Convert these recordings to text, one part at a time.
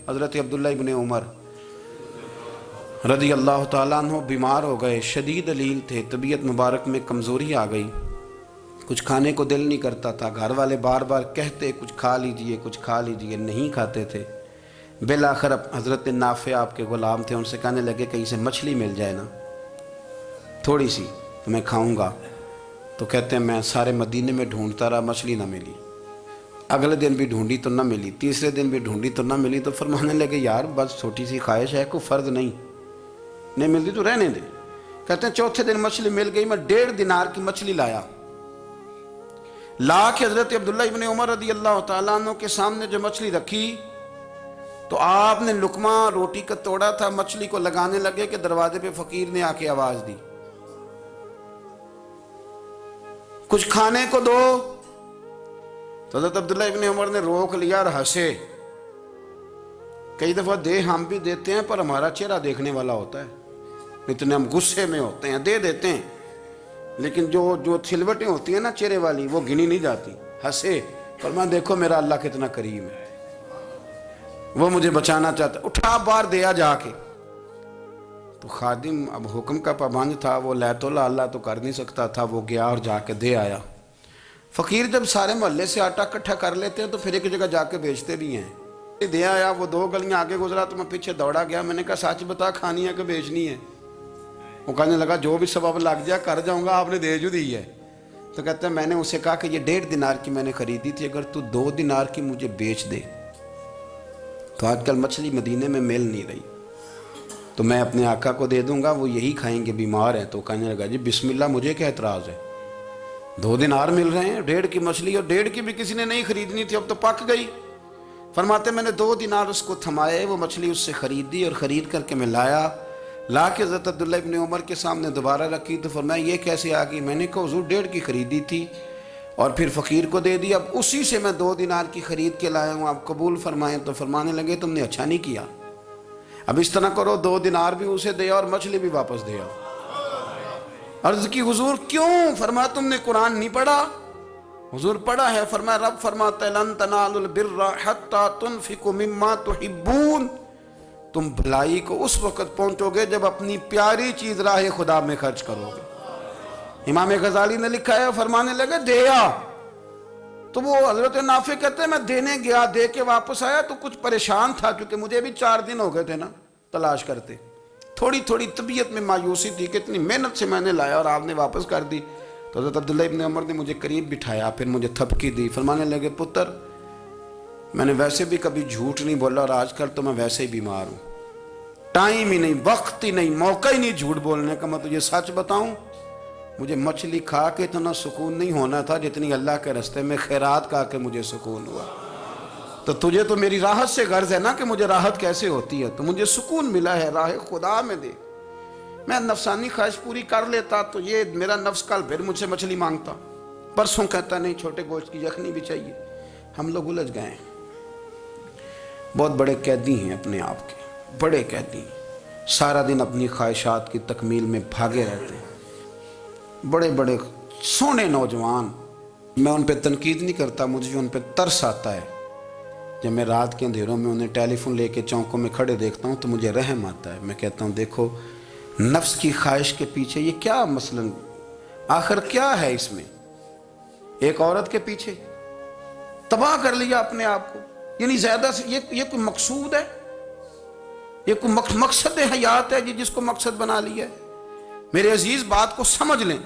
حضرت عبداللہ ابن عمر رضی اللہ تعالیٰ عنہ بیمار ہو گئے، شدید علیل تھے، طبیعت مبارک میں کمزوری آ گئی، کچھ کھانے کو دل نہیں کرتا تھا، گھر والے بار بار کہتے کچھ کھا لیجئے کچھ کھا لیجئے، نہیں کھاتے تھے۔ بالآخر حضرت نافع آپ کے غلام تھے، ان سے کہنے لگے کہیں سے مچھلی مل جائے نا تھوڑی سی تو میں کھاؤں گا۔ تو کہتے ہیں میں سارے مدینے میں ڈھونڈتا رہا، مچھلی نہ ملی، اگلے دن بھی ڈھونڈی تو نہ ملی، تیسرے دن بھی ڈھونڈی تو نہ ملی، تو فرمانے لگے یار بس چھوٹی سی خواہش ہے، کوئی فرض نہیں ملتی تو رہنے دے۔ کہتے ہیں چوتھے دن مچھلی مل گئی، میں 1.5 دینار کی مچھلی لا کے حضرت عبداللہ ابن عمر رضی اللہ تعالیٰ عنہ کے سامنے جو مچھلی رکھی تو آپ نے لقمہ روٹی کا توڑا تھا، مچھلی کو لگانے لگے کہ دروازے پہ فقیر نے آ کے آواز دی کچھ کھانے کو دو۔ تو حضرت عبداللہ ابن عمر نے روک لیا اور ہنسے۔ کئی دفعہ دے ہم بھی دیتے ہیں پر ہمارا چہرہ دیکھنے والا ہوتا ہے، اتنے ہم غصے میں ہوتے ہیں دے دیتے ہیں، لیکن جو چھلوٹیں ہوتی ہیں نا چہرے والی وہ گنی نہیں جاتی۔ ہنسے، فرمایا دیکھو میرا اللہ کتنا کریم ہے، وہ مجھے بچانا چاہتا ہے، اٹھا بار دیا جا کے۔ تو خادم اب حکم کا پابند تھا، وہ لیت اللہ تو کر نہیں سکتا تھا، وہ گیا اور جا کے دے آیا۔ فقیر جب سارے محلے سے آٹا اکٹھا کر لیتے ہیں تو پھر ایک جگہ جا کے بیچتے بھی ہیں۔ دے آیا، وہ 2 گلیاں آگے گزرا تو میں پیچھے دوڑا گیا، میں نے کہا سچ بتا کھانی ہے کہ بیچنی ہے؟ وہ کہنے لگا جو بھی سبب لگ جائے کر جاؤں گا، آپ نے دے جو دی ہے۔ تو کہتا ہے میں نے اسے کہا کہ یہ 1.5 دینار کی میں نے خریدی تھی، اگر تو 2 دینار کی مجھے بیچ دے تو آج کل مچھلی مدینے میں مل نہیں رہی، تو میں اپنے آقا کو دے دوں گا، وہ یہی کھائیں گے، بیمار ہیں۔ تو کہنے لگا جی بسم اللہ، مجھے کیا اعتراض ہے، 2 دینار مل رہے ہیں، 1.5 کی مچھلی، اور 1.5 کی بھی کسی نے نہیں خریدنی تھی، اب تو پک گئی۔ فرماتے میں نے 2 دینار اس کو تھمائے، وہ مچھلی اس سے خریدی اور خرید کر کے میں لا کے حضرت عبداللہ ابن عمر کے سامنے دوبارہ رکھی۔ تو فرمایا یہ کیسے آ گئی؟ میں نے کہا حضور 1.5 کی خریدی تھی اور پھر فقیر کو دے دی، اب اسی سے میں 2 دینار کی خرید کے لایا ہوں، آپ قبول فرمائیں۔ تو فرمانے لگے تم نے اچھا نہیں کیا، اب اس طرح کرو 2 دینار بھی اسے دیا اور مچھلی بھی واپس دیا۔ عرض کی حضور کیوں؟ فرمایا تم نے قرآن نہیں پڑھا؟ حضور پڑھا ہے۔ فرمایا رب فرماتا ہے لن تنالوا البر حتی تنفقوا مما تحبون، تم بھلائی کو اس وقت پہنچو گے جب اپنی پیاری چیز راہ خدا میں خرچ کرو گے۔ امام غزالی نے لکھا ہے، فرمانے لگے دیا تو وہ حضرت نافع کہتے ہیں میں دینے گیا، دے کے واپس آیا تو کچھ پریشان تھا کیونکہ مجھے بھی 4 دن ہو گئے تھے نا تلاش کرتے، تھوڑی طبیعت میں مایوسی تھی کہ اتنی محنت سے میں نے لایا اور آپ نے واپس کر دی۔ تو حضرت عبداللہ ابن عمر نے مجھے قریب بٹھایا، پھر مجھے تھپکی دی، فرمانے لگے پتر میں نے ویسے بھی کبھی جھوٹ نہیں بولا اور آج کل تو میں ویسے ہی بیمار ہوں، ٹائم ہی نہیں، وقت ہی نہیں، موقع ہی نہیں جھوٹ بولنے کا، میں تجھے سچ بتاؤں مجھے مچھلی کھا کے اتنا سکون نہیں ہونا تھا جتنی اللہ کے راستے میں خیرات کھا کے مجھے سکون ہوا۔ تو تجھے تو میری راحت سے غرض ہے نا کہ مجھے راحت کیسے ہوتی ہے، تو مجھے سکون ملا ہے راہ خدا میں دے، میں نفسانی خواہش پوری کر لیتا تو یہ میرا نفس کل پھر مجھ سے مچھلی مانگتا، پرسوں کہتا نہیں چھوٹے گوشت کی یخنی بھی چاہیے۔ ہم لوگ الجھ گئے ہیں، بہت بڑے قیدی ہیں اپنے آپ کے، بڑے قیدی ہیں، سارا دن اپنی خواہشات کی تکمیل میں بھاگے رہتے ہیں، بڑے بڑے سونے نوجوان۔ میں ان پہ تنقید نہیں کرتا، مجھے ان پہ ترس آتا ہے، جب میں رات کے اندھیروں میں انہیں ٹیلی فون لے کے چوکوں میں کھڑے دیکھتا ہوں تو مجھے رحم آتا ہے، میں کہتا ہوں دیکھو نفس کی خواہش کے پیچھے یہ کیا مثلاً آخر کیا ہے اس میں، ایک عورت کے پیچھے تباہ کر لیا اپنے آپ کو، یعنی زیادہ سے یہ کوئی مقصود ہے، یہ کوئی مقصد حیات ہے جس کو مقصد بنا لیا ہے؟ میرے عزیز بات کو سمجھ لیں،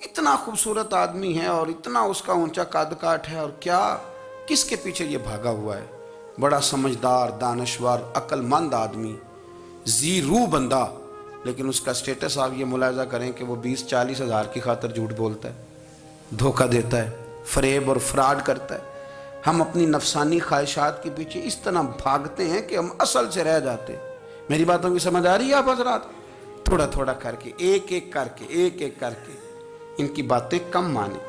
اتنا خوبصورت آدمی ہے اور اتنا اس کا اونچا قد کاٹ ہے، اور کیا کس کے پیچھے یہ بھاگا ہوا ہے؟ بڑا سمجھدار، دانشور، عقل مند آدمی، ذی روح بندہ، لیکن اس کا سٹیٹس آپ یہ ملاحظہ کریں کہ وہ 20-40 ہزار کی خاطر جھوٹ بولتا ہے، دھوکہ دیتا ہے، فریب اور فراڈ کرتا ہے۔ ہم اپنی نفسانی خواہشات کے پیچھے اس طرح بھاگتے ہیں کہ ہم اصل سے رہ جاتے ہیں۔ میری باتوں کی سمجھ آ رہی ہے آپ حضرات؟ تھوڑا تھوڑا کر کے ایک ایک کر کے ان کی باتیں کم مانیں۔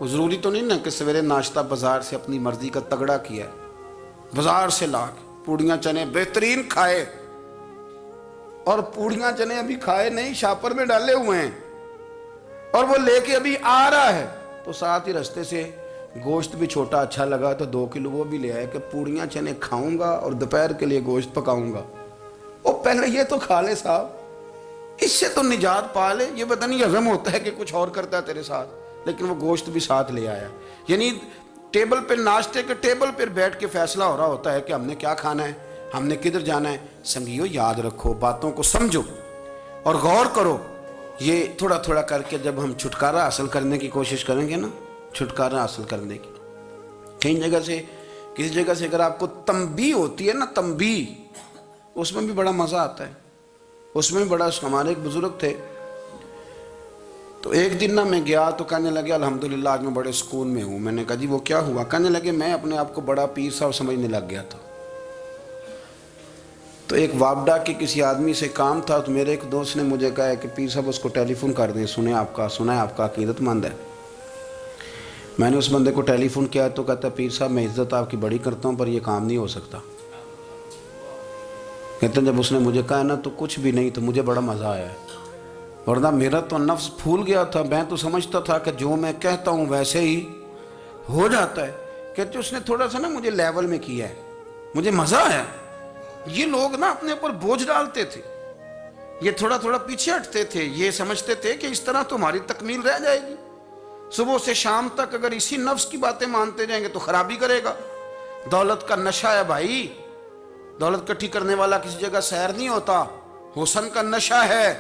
وہ ضروری تو نہیں نا کہ سویرے ناشتہ بازار سے اپنی مرضی کا تگڑا کیا ہے، بازار سے لا کے پوڑیاں چنے بہترین کھائے، اور پوڑیاں چنے ابھی کھائے نہیں، شاپر میں ڈالے ہوئے ہیں، اور وہ لے کے ابھی آ رہا ہے تو ساتھ ہی رستے سے گوشت بھی چھوٹا اچھا لگا تو 2 کلو وہ بھی لے آئے کہ پوڑیاں چنے کھاؤں گا اور دوپہر کے لیے گوشت پکاؤں گا. وہ پہلے یہ تو کھا لے صاحب, اس سے تو نجات پا لے. یہ پتہ نہیں ہضم ہوتا ہے کہ کچھ اور کرتا ہے تیرے ساتھ, لیکن وہ گوشت بھی ساتھ لے آیا. یعنی ٹیبل پہ, ناشتے کے ٹیبل پر بیٹھ کے فیصلہ ہو رہا ہوتا ہے کہ ہم نے کیا کھانا ہے, ہم نے کدھر جانا ہے. سنگیو یاد رکھو, باتوں کو سمجھو اور غور کرو. یہ تھوڑا تھوڑا کر کے جب ہم چھٹکارا حاصل کرنے کی کوشش کریں گے نا, چھٹکارا حاصل کرنے کی, کہیں جگہ سے, کسی جگہ سے اگر آپ کو تنبیہ ہوتی ہے نا, تنبیہ, اس میں بھی بڑا مزہ آتا ہے. اس میں بھی بڑا, ہمارے ایک بزرگ تھے, تو ایک دن نا میں گیا تو کہنے لگے الحمدللہ آج میں بڑے سکون میں ہوں. میں نے کہا جی وہ کیا ہوا؟ کہنے لگے میں اپنے آپ کو بڑا پیر صاحب سمجھنے لگ گیا تھا. تو ایک وابڈا کے کسی آدمی سے کام تھا, تو میرے ایک دوست نے مجھے کہا کہ پیر صاحب اس کو ٹیلی فون کر دیں, سنا ہے آپ کا عقیدت مند ہے. میں نے اس بندے کو ٹیلی فون کیا تو کہتا پیر صاحب میں عزت آپ کی بڑی کرتا ہوں پر یہ کام نہیں ہو سکتا. کہتے ہیں جب اس نے مجھے کہا نا تو کچھ بھی نہیں, تو مجھے بڑا مزہ آیا ہے, ورنہ میرا تو نفس پھول گیا تھا. میں تو سمجھتا تھا کہ جو میں کہتا ہوں ویسے ہی ہو جاتا ہے. کہتے اس نے تھوڑا سا نا مجھے لیول میں کیا ہے, مجھے مزہ آیا. یہ لوگ نا اپنے اوپر بوجھ ڈالتے تھے, یہ تھوڑا تھوڑا پیچھے ہٹتے تھے, یہ سمجھتے تھے کہ اس طرح تو ہماری تکمیل رہ جائے گی. صبح سے شام تک اگر اسی نفس کی باتیں مانتے جائیں گے تو خرابی کرے گا. دولت کا نشہ ہے بھائی, دولت کٹھی کرنے والا کسی جگہ سیر نہیں ہوتا. حسن کا نشہ ہے,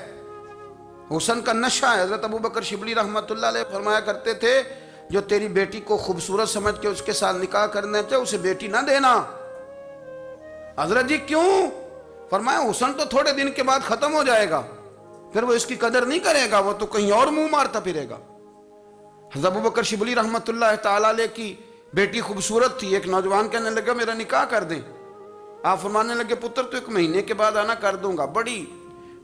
حسن کا نشہ ہے. حضرت ابو بکر شبلی رحمۃ اللہ علیہ فرمایا کرتے تھے جو تیری بیٹی کو خوبصورت سمجھ کے اس کے ساتھ نکاح کرنا چاہے اسے بیٹی نہ دینا. حضرت جی کیوں؟ فرمایا حسن تو تھوڑے دن کے بعد ختم ہو جائے گا, پھر وہ اس کی قدر نہیں کرے گا, وہ تو کہیں اور منہ مارتا پھرے گا. حضرت ابو بکر شبلی رحمۃ اللہ تعالیٰ علیہ کی بیٹی خوبصورت تھی. ایک نوجوان کہنے لگا میرا نکاح کر دیں. آپ فرمانے لگے پتر تو 1 مہینے کے بعد آنا, کر دوں گا. بڑی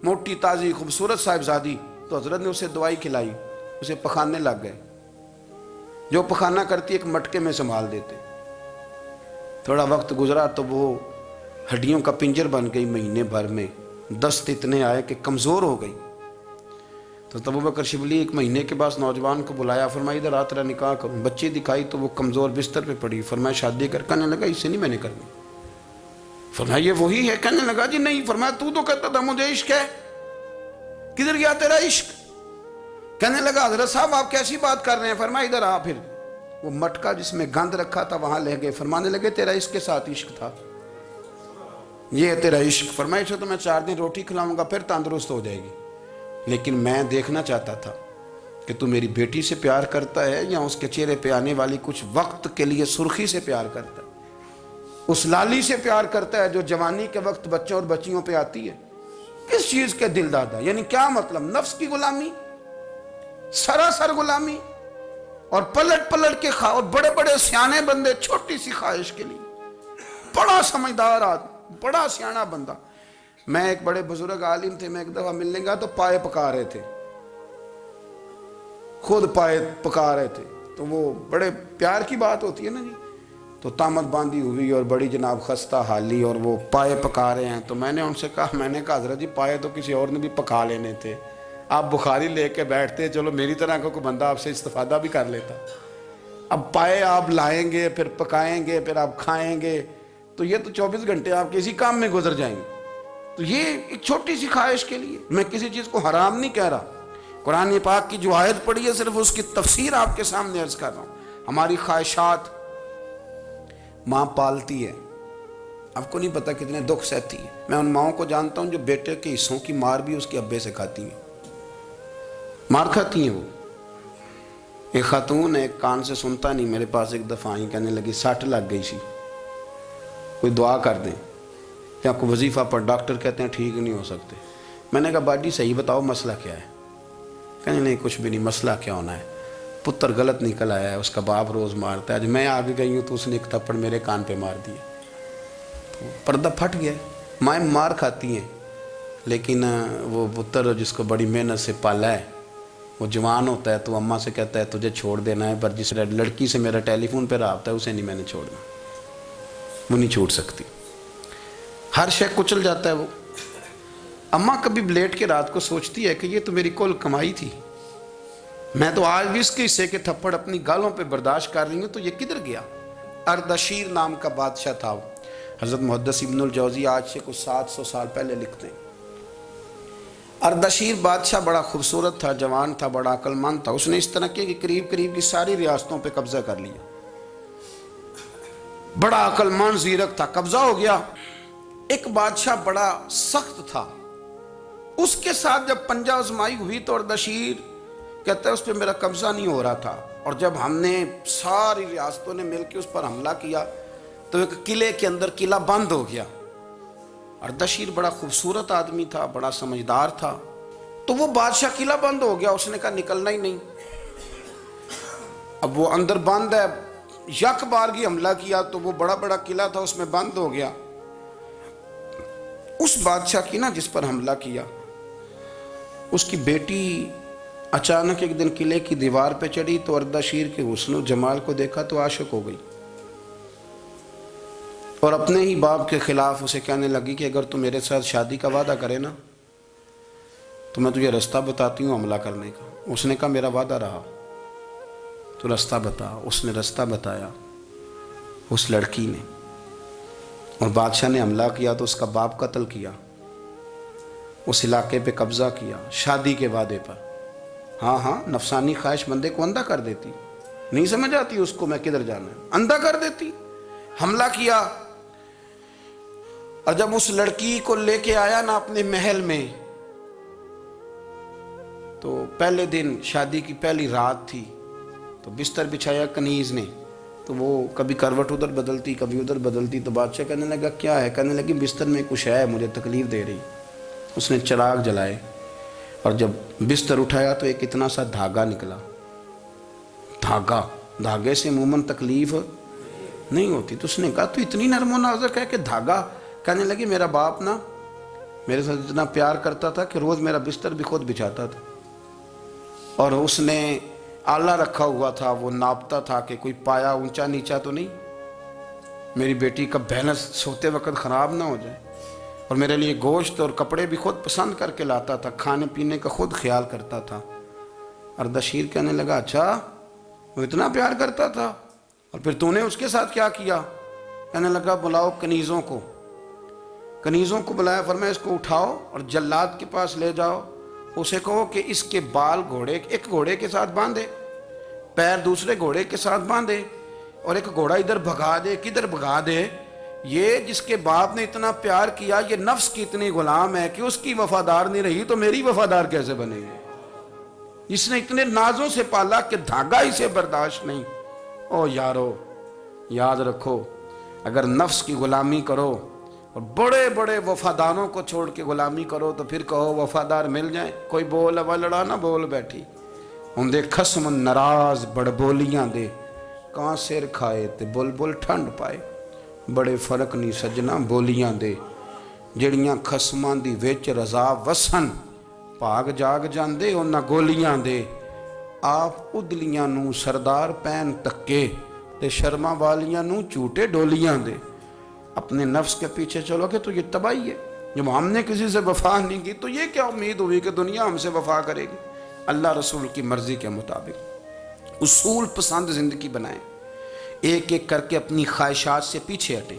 موٹی تازی خوبصورت صاحبزادی. تو حضرت نے اسے دوائی کھلائی, اسے پخانے لگ گئے. جو پخانہ کرتی ایک مٹکے میں سنبھال دیتے. تھوڑا وقت گزرا تو وہ ہڈیوں کا پنجر بن گئی. مہینے بھر میں دست اتنے آئے کہ کمزور ہو گئی. تو ابو بکر شبلی 1 مہینے کے بعد نوجوان کو بلایا, فرمایا ادھر آ تیرا نکاح کروں. بچی دکھائی تو وہ کمزور بستر پہ پڑی. فرمایا شادی کر. کہنے لگا اس سے نہیں میں نے کرنی. فرمایا یہ وہی ہے؟ کہنے لگا جی نہیں. فرمایا تو کہتا تھا مجھے عشق ہے, کدھر گیا تیرا عشق؟ کہنے لگا حضرت صاحب آپ کیسی بات کر رہے ہیں؟ فرمایا ادھر آ. پھر وہ مٹکا جس میں گند رکھا تھا وہاں لے گئے. فرمانے لگے تیرا اس کے ساتھ عشق تھا, یہ ہے تیرا عشق. فرمایا اسے تو میں 4 دن روٹی کھلاؤں گا پھر تندرست ہو جائے گی, لیکن میں دیکھنا چاہتا تھا کہ تو میری بیٹی سے پیار کرتا ہے یا اس کے چہرے پہ آنے والی کچھ وقت کے لیے سرخی سے پیار کرتا ہے, اس لالی سے پیار کرتا ہے جو جوانی کے وقت بچوں اور بچیوں پہ آتی ہے. کس چیز کے دل دادا؟ یعنی کیا مطلب؟ نفس کی غلامی, سراسر غلامی. اور پلٹ پلٹ کے اور بڑے بڑے سیانے بندے چھوٹی سی خواہش کے لیے. بڑا سمجھدار آدمی, بڑا سیانا بندہ. میں ایک بڑے بزرگ عالم تھے, میں ایک دفعہ ملنے گا تو پائے پکا رہے تھے, خود پائے پکا رہے تھے. تو وہ بڑے پیار کی بات ہوتی ہے نا جی. تو تامت باندھی ہوئی اور بڑی جناب خستہ حالی, اور وہ پائے پکا رہے ہیں. تو میں نے ان سے کہا, میں نے کہا حضرت جی پائے تو کسی اور نے بھی پکا لینے تھے, آپ بخاری لے کے بیٹھتے, چلو میری طرح کا کوئی بندہ آپ سے استفادہ بھی کر لیتا. اب پائے آپ لائیں گے, پھر پکائیں گے, پھر آپ کھائیں گے, تو یہ تو 24 گھنٹے آپ کسی کام میں گزر جائیں گے. تو یہ ایک چھوٹی سی خواہش کے لیے. میں کسی چیز کو حرام نہیں کہہ رہا, قرآن پاک کی جو آیت پڑھی ہے صرف اس کی تفسیر آپ کے سامنے عرض کر رہا ہوں. ہماری خواہشات ماں پالتی ہے, آپ کو نہیں پتا کتنے دکھ سہتی ہے. میں ان ماؤں کو جانتا ہوں جو بیٹے کے حصوں کی مار بھی اس کے ابے سے کھاتی ہیں, مار کھاتی ہیں وہ. ایک خاتون ہے, ایک کان سے سنتا نہیں, میرے پاس ایک دفعہ آئی, کہنے لگی 60 لگ گئی سی, کوئی دعا کر دیں یا کوئی وظیفہ پر, ڈاکٹر کہتے ہیں ٹھیک نہیں ہو سکتے. میں نے کہا باجی صحیح بتاؤ مسئلہ کیا ہے؟ کہنے نہیں کچھ بھی نہیں, مسئلہ کیا ہونا ہے, پتر غلط نکل آیا ہے, اس کا باپ روز مارتا ہے, آج میں آگے گئی ہوں تو اس نے ایک تھپڑ میرے کان پہ مار دیا. پردہ پھٹ گیا. مائیں مار کھاتی ہیں, لیکن وہ پتر جس کو بڑی محنت سے پالا ہے وہ جوان ہوتا ہے تو اماں سے کہتا ہے تجھے چھوڑ دینا ہے, پر جس لڑکی سے میرا ٹیلی فون پہ رابطہ ہے اسے نہیں میں نے چھوڑنا, وہ نہیں چھوڑ سکتی. ہر شے کچل جاتا ہے وہ. اماں کبھی لیٹ کے رات کو سوچتی ہے کہ یہ تو میری کل کمائی تھی, میں تو آج بھی اس کے حصے کے تھپڑ اپنی گالوں پہ برداشت کر رہی ہوں، تو یہ کدھر گیا؟ اردشیر نام کا بادشاہ تھا، حضرت محدث ابن الجوزی آج سے کچھ 700 سال پہلے لکھتے ہیں۔ اردشیر بادشاہ بڑا خوبصورت تھا، جوان تھا، بڑا عقل مند تھا۔ اس نے اس طرح کی قریب قریب کی ساری ریاستوں پہ قبضہ کر لیا۔ بڑا عقل مند زیرک تھا، قبضہ ہو گیا۔ ایک بادشاہ بڑا سخت تھا، اس کے ساتھ جب پنجہ آزمائی ہوئی تو اردشیر کہتا ہے اس پہ میرا قبضہ نہیں ہو رہا تھا، اور جب ہم نے ساری ریاستوں نے مل کے اس پر حملہ کیا تو ایک قلعے کے اندر قلعہ بند ہو گیا۔ اردشیر بڑا خوبصورت آدمی تھا، بڑا سمجھدار تھا، تو وہ بادشاہ قلعہ بند ہو گیا، اس نے کہا نکلنا ہی نہیں۔ اب وہ اندر بند ہے، یک بارگی حملہ کیا تو وہ بڑا بڑا قلعہ تھا اس میں بند ہو گیا۔ اس بادشاہ کی نا جس پر حملہ کیا، اس کی بیٹی اچانک ایک دن قلعے کی دیوار پہ چڑھی تو اردشیر کے حسن و جمال کو دیکھا تو عاشق ہو گئی، اور اپنے ہی باپ کے خلاف اسے کہنے لگی کہ اگر تو میرے ساتھ شادی کا وعدہ کرے نا تو میں تجھے رستہ بتاتی ہوں حملہ کرنے کا۔ اس نے کہا میرا وعدہ رہا، تو رستہ بتا۔ اس نے رستہ بتایا اس لڑکی نے، اور بادشاہ نے حملہ کیا تو اس کا باپ قتل کیا، اس علاقے پہ قبضہ کیا شادی کے وعدے پر۔ ہاں ہاں، نفسانی خواہش بندے کو اندھا کر دیتی، نہیں سمجھ آتی اس کو میں کدھر جانا ہے، اندھا کر دیتی۔ حملہ کیا، اور جب اس لڑکی کو لے کے آیا نا اپنے محل میں، تو پہلے دن شادی کی پہلی رات تھی، تو بستر بچھایا کنیز نے، تو وہ کبھی کروٹ ادھر بدلتی کبھی ادھر بدلتی، تو بادشاہ کہنے لگا کیا ہے؟ کہنے لگی بستر میں کچھ ہے، مجھے تکلیف دے رہی۔ اس نے چراغ جلائے اور جب بستر اٹھایا تو ایک اتنا سا دھاگا نکلا۔ دھاگے سے عموماً تکلیف نہیں ہوتی، تو اس نے کہا تو اتنی نرم و نازک ہے کہ دھاگا؟ کہنے لگی میرا باپ نا میرے ساتھ اتنا پیار کرتا تھا کہ روز میرا بستر بھی خود بچھاتا تھا، اور اس نے آلہ رکھا ہوا تھا، وہ ناپتا تھا کہ کوئی پایا اونچا نیچا تو نہیں، میری بیٹی کا بیلنس سوتے وقت خراب نہ ہو جائے، اور میرے لیے گوشت اور کپڑے بھی خود پسند کر کے لاتا تھا، کھانے پینے کا خود خیال کرتا تھا۔ اردشیر کہنے لگا اچھا وہ اتنا پیار کرتا تھا، اور پھر تو نے اس کے ساتھ کیا کیا؟ کہنے لگا بلاؤ کنیزوں کو۔ کنیزوں کو بلایا، فرمایا اس کو اٹھاؤ اور جلاد کے پاس لے جاؤ، اسے کہو کہ اس کے بال ایک گھوڑے کے ساتھ باندھے، پیر دوسرے گھوڑے کے ساتھ باندھے، اور ایک گھوڑا ادھر بھگا دے، کدھر بھگا دے۔ یہ جس کے باپ نے اتنا پیار کیا، یہ نفس کی اتنی غلام ہے کہ اس کی وفادار نہیں رہی تو میری وفادار کیسے بنے گی؟ جس نے اتنے نازوں سے پالا کہ دھاگا اسے برداشت نہیں۔ او یارو، یاد رکھو، اگر نفس کی غلامی کرو اور بڑے بڑے وفاداروں کو چھوڑ کے غلامی کرو تو پھر کہو وفادار مل جائیں، کوئی بول ہوا لڑا نہ بول بیٹھی۔ اندے خصم ناراض بڑ بولیاں دے، کان سر کھائے تے بلبل ٹھنڈ پائے۔ بڑے فرق نہیں سجنا بولیاں دے، جڑیاں خصماں دی وچ رضا وسن، پاگ جاگ جاندے انہاں گولیاں دے۔ آپ ادلیاں نو سردار پین تکے تے شرما والیاں نو چوٹے ڈولیاں دے۔ اپنے نفس کے پیچھے چلو گے تو یہ تباہی ہے۔ جب ہم نے کسی سے وفا نہیں کی تو یہ کیا امید ہوئی کہ دنیا ہم سے وفا کرے گی؟ اللہ رسول کی مرضی کے مطابق اصول پسند زندگی بنائیں، ایک ایک کر کے اپنی خواہشات سے پیچھے ہٹیں۔